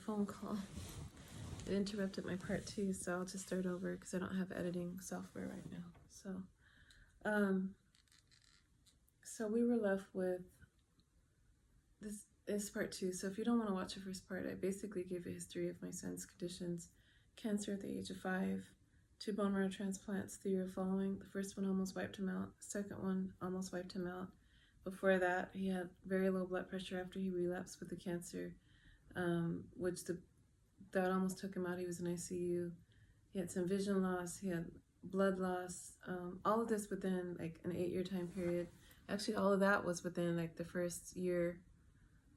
phone call. It interrupted my part 2, so I'll just start over because I don't have editing software right now. So we were left with this is part 2. So if you don't want to watch the first part, I basically gave a history of my son's conditions: cancer at the age of 5, 2 bone marrow transplants the year following. The first one almost wiped him out. The second one almost wiped him out. Before that, he had very low blood pressure after he relapsed with the cancer, that almost took him out. He was in ICU. He had some vision loss. He had blood loss. All of this within like an 8-year time period. Actually, all of that was within like the first year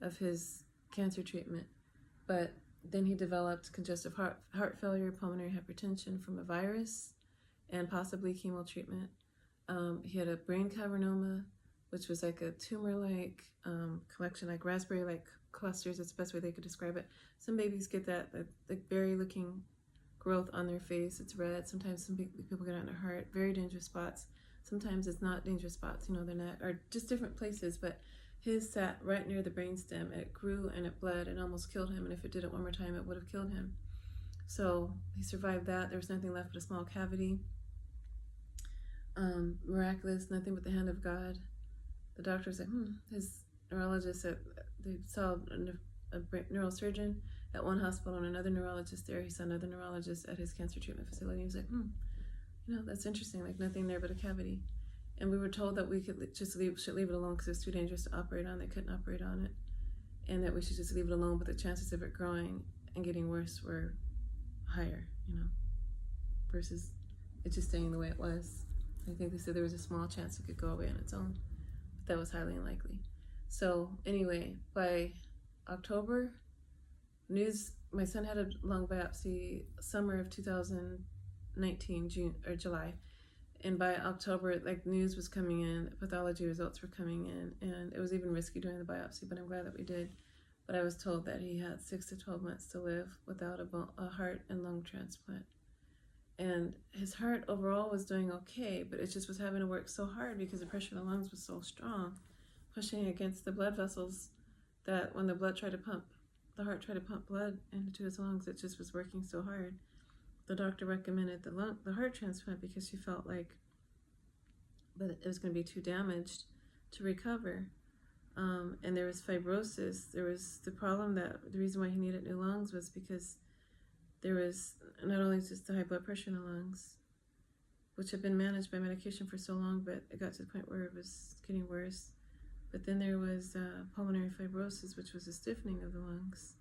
of his cancer treatment. But then he developed congestive heart failure, pulmonary hypertension from a virus, and possibly chemo treatment. He had a brain cavernoma, which was like a tumor-like collection, like raspberry-like clusters. That's the best way they could describe it. Some babies get that like berry-looking growth on their face. It's red. Sometimes some people get it on their heart. Very dangerous spots. Sometimes it's not dangerous spots, their neck, or just different places. But his sat right near the brainstem. It grew and it bled and almost killed him. And if it did it one more time, it would have killed him. So he survived that. There was nothing left but a small cavity. Miraculous, nothing but the hand of God. The doctor was like, his neurologist they saw a neurosurgeon at one hospital and another neurologist there. He saw another neurologist at his cancer treatment facility. He was like, that's interesting, like nothing there but a cavity. And we were told that we should leave it alone because it was too dangerous to operate on. They couldn't operate on it. And that we should just leave it alone, but the chances of it growing and getting worse were higher, versus it just staying the way it was. I think they said there was a small chance it could go away on its own, but that was highly unlikely. So anyway, by October, my son had a lung biopsy summer of 2019, June or July. And by October, news was coming in, pathology results were coming in, and it was even risky during the biopsy, but I'm glad that we did. But I was told that he had 6 to 12 months to live without a heart and lung transplant. And his heart overall was doing okay, but it just was having to work so hard because the pressure in the lungs was so strong, pushing against the blood vessels, that when the heart tried to pump blood into his lungs, it just was working so hard. The doctor recommended the heart transplant because she felt like that it was going to be too damaged to recover. And there was fibrosis. There was the problem that the reason why he needed new lungs was because there was not only just the high blood pressure in the lungs, which had been managed by medication for so long, but it got to the point where it was getting worse. But then there was pulmonary fibrosis, which was a stiffening of the lungs,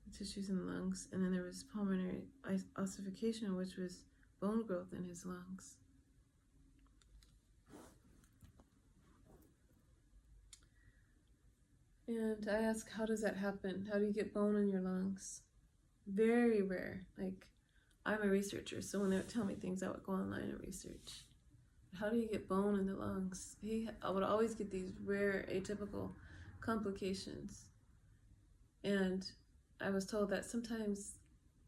the tissues in the lungs. And then there was pulmonary ossification, which was bone growth in his lungs. And I asked, how does that happen? How do you get bone in your lungs? Very rare. I'm a researcher, so when they would tell me things, I would go online and research. How do you get bone in the lungs? I would always get these rare, atypical complications. And I was told that sometimes,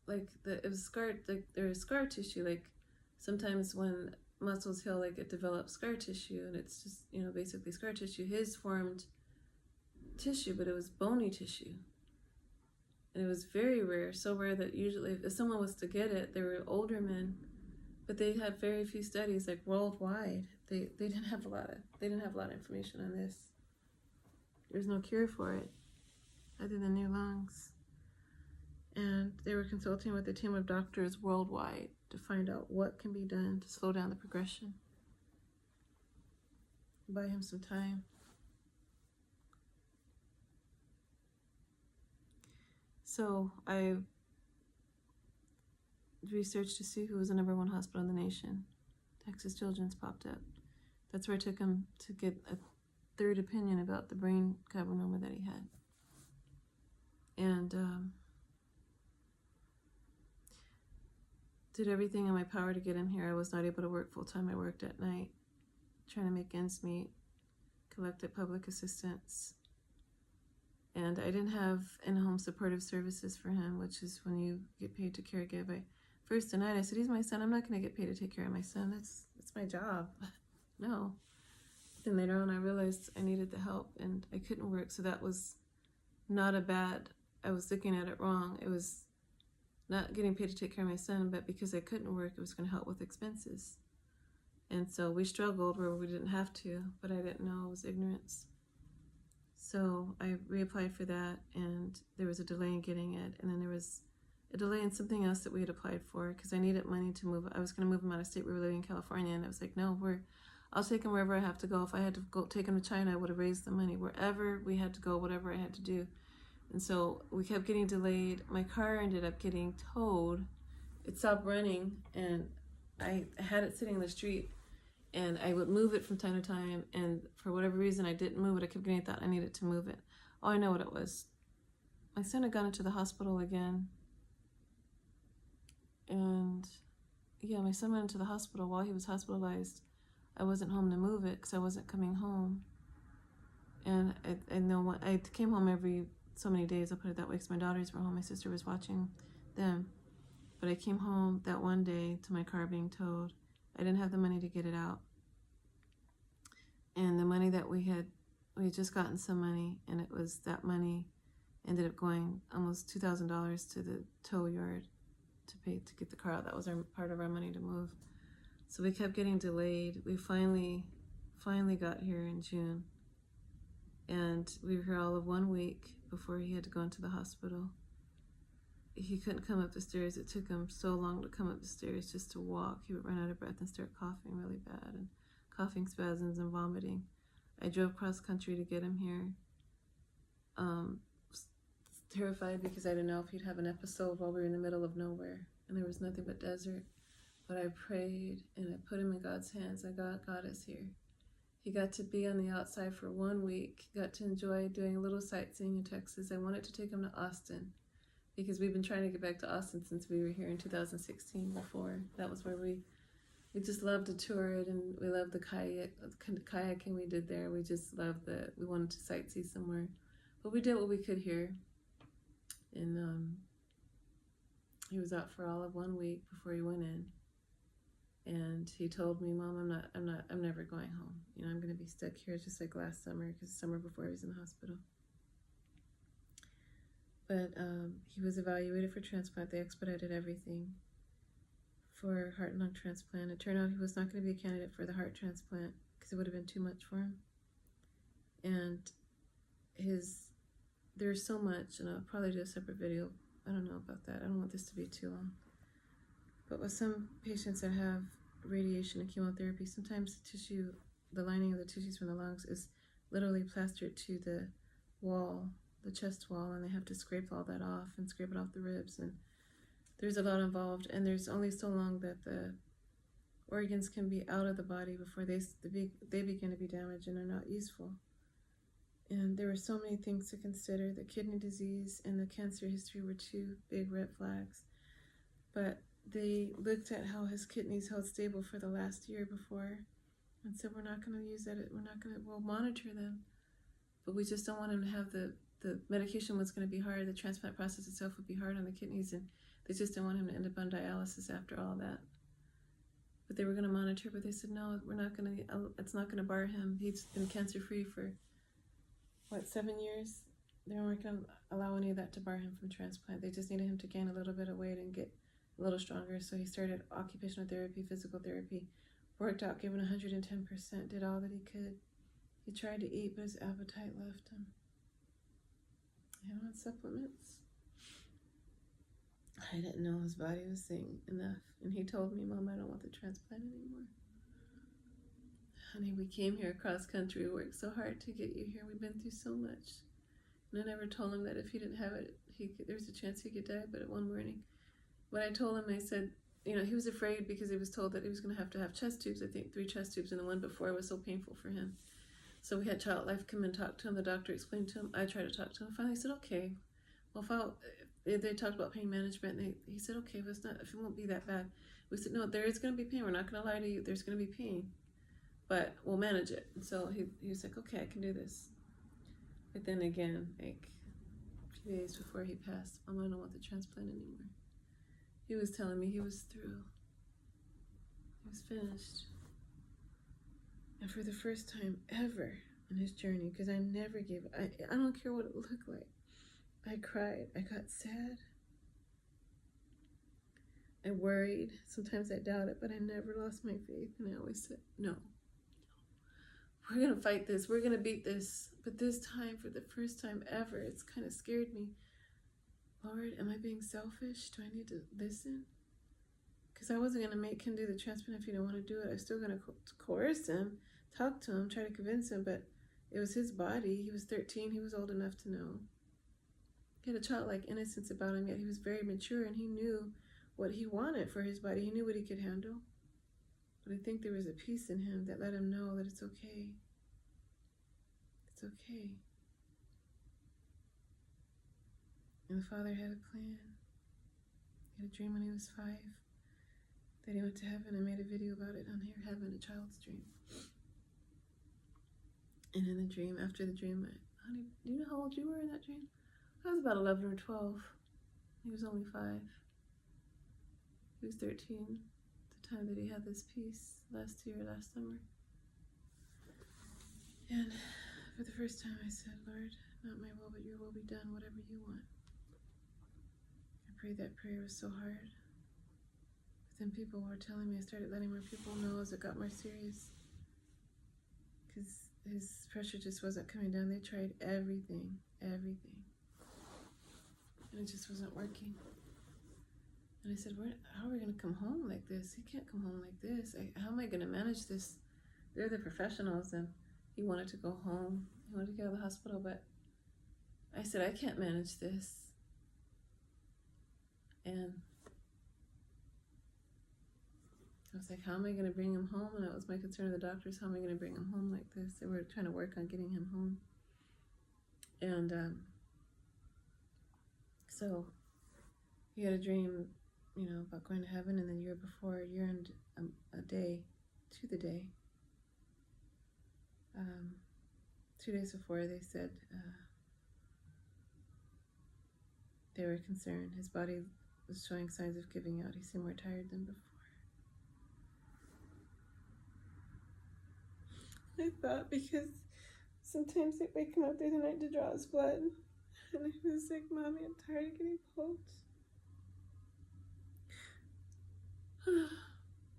it was scarred, there is scar tissue, sometimes when muscles heal, it develops scar tissue, and it's just, basically scar tissue. His formed tissue, but it was bony tissue. And it was very rare, so rare that usually if someone was to get it, they were older men, but they had very few studies, worldwide. They didn't have a lot of information on this. There's no cure for it other than new lungs. And they were consulting with a team of doctors worldwide to find out what can be done to slow down the progression. Buy him some time. So I researched to see who was the #1 hospital in the nation. Texas Children's popped up. That's where I took him to get a third opinion about the brain cavernoma that he had. And did everything in my power to get him here. I was not able to work full-time. I worked at night, trying to make ends meet, collected public assistance. And I didn't have in-home supportive services for him, which is when you get paid to caregive. I first denied. I said, he's my son. I'm not going to get paid to take care of my son. That's my job. No. Then later on, I realized I needed the help, and I couldn't work. So that was not a bad I was looking at it wrong. It was not getting paid to take care of my son, but because I couldn't work, it was going to help with expenses. And so we struggled where we didn't have to, but I didn't know. It was ignorance. So I reapplied for that, and there was a delay in getting it. And then there was a delay in something else that we had applied for because I needed money to move. I was going to move him out of state. We were living in California, and I was like, no, I'll take him wherever I have to go. If I had to go take him to China, I would have raised the money. Wherever we had to go, whatever I had to do. And so we kept getting delayed. My car ended up getting towed. It stopped running, and I had it sitting in the street, and I would move it from time to time, and for whatever reason I didn't move it. I kept getting thought I needed to move it. Oh, I know what it was. My son had gone into the hospital again, and yeah, my son went into the hospital. While he was hospitalized, I wasn't home to move it because I wasn't coming home. And I know I came home every so many days, I'll put it that way, because my daughters were home. My sister was watching them. But I came home that one day to my car being towed. I didn't have the money to get it out. And the money that we had just gotten some money, and it was that money ended up going almost $2,000 to the tow yard to pay to get the car out. That was part of our money to move. So we kept getting delayed. We finally got here in June. And we were here all of 1 week before he had to go into the hospital. He couldn't come up the stairs. It took him so long to come up the stairs just to walk. He would run out of breath and start coughing really bad, and coughing spasms and vomiting. I drove cross country to get him here. Terrified because I didn't know if he'd have an episode while we were in the middle of nowhere, and there was nothing but desert. But I prayed and I put him in God's hands, and God got us here. He got to be on the outside for 1 week, got to enjoy doing a little sightseeing in Texas. I wanted to take him to Austin because we've been trying to get back to Austin since we were here in 2016 before. That was where we just loved to tour it, and we loved the kayaking we did there. We just loved we wanted to sightsee somewhere. But we did what we could here. And he was out for all of 1 week before he went in. And he told me, Mom, I'm never going home. You know, I'm going to be stuck here just like last summer, because the summer before he was in the hospital. But he was evaluated for transplant. They expedited everything for heart and lung transplant. It turned out he was not going to be a candidate for the heart transplant because it would have been too much for him. And there's so much, and I'll probably do a separate video. I don't know about that. I don't want this to be too long. But with some patients that have radiation and chemotherapy, sometimes the lining of the tissues from the lungs is literally plastered to the wall, the chest wall, and they have to scrape all that off and scrape it off the ribs. And there's a lot involved, and there's only so long that the organs can be out of the body before they begin to be damaged and are not useful. And there were so many things to consider. The kidney disease and the cancer history were two big red flags. But they looked at how his kidneys held stable for the last year before and said, we're not going to use that. We'll monitor them. But we just don't want him to have the medication was going to be hard. The transplant process itself would be hard on the kidneys, and they just didn't want him to end up on dialysis after all that. But they were going to monitor, but they said, no, it's not going to bar him. He's been cancer-free for, 7 years? They weren't going to allow any of that to bar him from transplant. They just needed him to gain a little bit of weight and get a little stronger. So he started occupational therapy, physical therapy, worked out, gave it 110%, did all that he could. He tried to eat, but his appetite left him. He had supplements. I didn't know his body was saying enough. And he told me, Mom, I don't want the transplant anymore. Honey, we came here across country. We worked so hard to get you here. We've been through so much. And I never told him that if he didn't have it, there's a chance he could die. But one morning, when I told him, I said, he was afraid because he was told that he was going to have chest tubes. I think 3 chest tubes, and the one before was so painful for him. So we had Child Life come and talk to him. The doctor explained to him. I tried to talk to him. Finally, he said, okay. Well, they talked about pain management, and he said, okay, if it won't be that bad. We said, no, there is going to be pain. We're not going to lie to you. There's going to be pain, but we'll manage it. And so he was like, okay, I can do this. But then again, like a few days before he passed, Mom, I don't want the transplant anymore. He was telling me he was through. He was finished. And for the first time ever in his journey, because I never gave up. I don't care what it looked like. I cried. I got sad. I worried. Sometimes I doubted, but I never lost my faith. And I always said, no, we're going to fight this. We're going to beat this. But this time, for the first time ever, it's kind of scared me. Lord, am I being selfish? Do I need to listen? Because I wasn't going to make him do the transplant if he didn't want to do it. I was still going to coerce him, talk to him, try to convince him, but it was his body. He was 13. He was old enough to know. He had a childlike innocence about him, yet he was very mature, and he knew what he wanted for his body. He knew what he could handle. But I think there was a peace in him that let him know that it's okay. It's okay. And the Father had a plan. He had a dream when he was 5 that he went to heaven. I made a video about it on Here Heaven, a child's dream. And in the dream, after the dream, honey, do you know how old you were in that dream? I was about 11 or 12. He was only 5. He was 13 at the time that he had this peace last summer. And for the first time I said, Lord, not my will, but your will be done, whatever you want. I prayed that prayer. Was so hard. But then people were telling me, I started letting more people know as it got more serious. Because his pressure just wasn't coming down. They tried everything. And it just wasn't working. And I said, how are we going to come home like this? He can't come home like this. How am I going to manage this? They're the professionals, and he wanted to go home. He wanted to get out of the hospital, but I said, I can't manage this. And I was like, how am I going to bring him home? And that was my concern of the doctors. How am I going to bring him home like this? They were trying to work on getting him home. And so he had a dream, about going to heaven. And the year before, a year and a day to the day, 2 days before, they said they were concerned. His body was showing signs of giving out. He seemed more tired than before. I thought because sometimes they wake him up through the night to draw his blood. And I was like, Mommy, I'm tired of getting poked.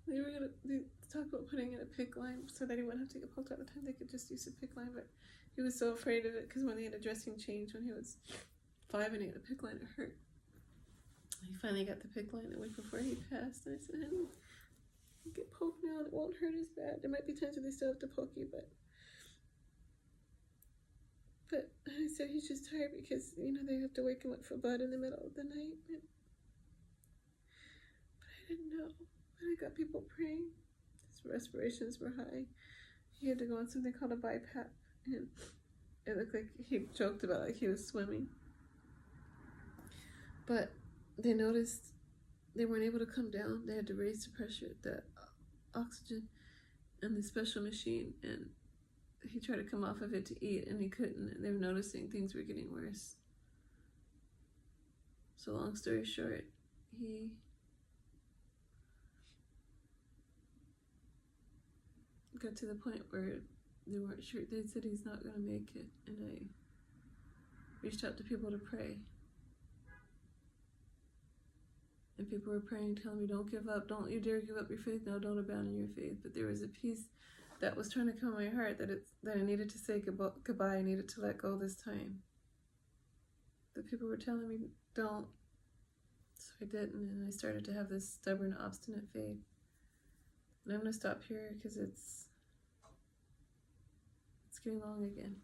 They were going to talk about putting in a PICC line so that he wouldn't have to get poked all the time. They could just use a PICC line, but he was so afraid of it because when they had a dressing change when he was 5 and he had a PICC line, it hurt. He finally got the PICC line the week before he passed, and I said, honey, you get poked now and it won't hurt as bad. There might be times where they still have to poke you, but I said he's just tired because, they have to wake him up for blood in the middle of the night. But I didn't know. And I got people praying. His respirations were high. He had to go on something called a BiPAP. And it looked like he joked about like he was swimming. But they noticed they weren't able to come down. They had to raise the pressure, the oxygen, and the special machine. And he tried to come off of it to eat, and he couldn't. And they were noticing things were getting worse. So long story short, he got to the point where they weren't sure. They said he's not going to make it. And I reached out to people to pray. And people were praying, telling me, don't give up. Don't you dare give up your faith. No, don't abandon your faith. But there was a peace that was trying to come in my heart that I needed to say goodbye. I needed to let go this time. The people were telling me, don't. So I didn't, and I started to have this stubborn, obstinate faith. And I'm going to stop here because it's getting long again.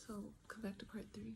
So come back to part 3.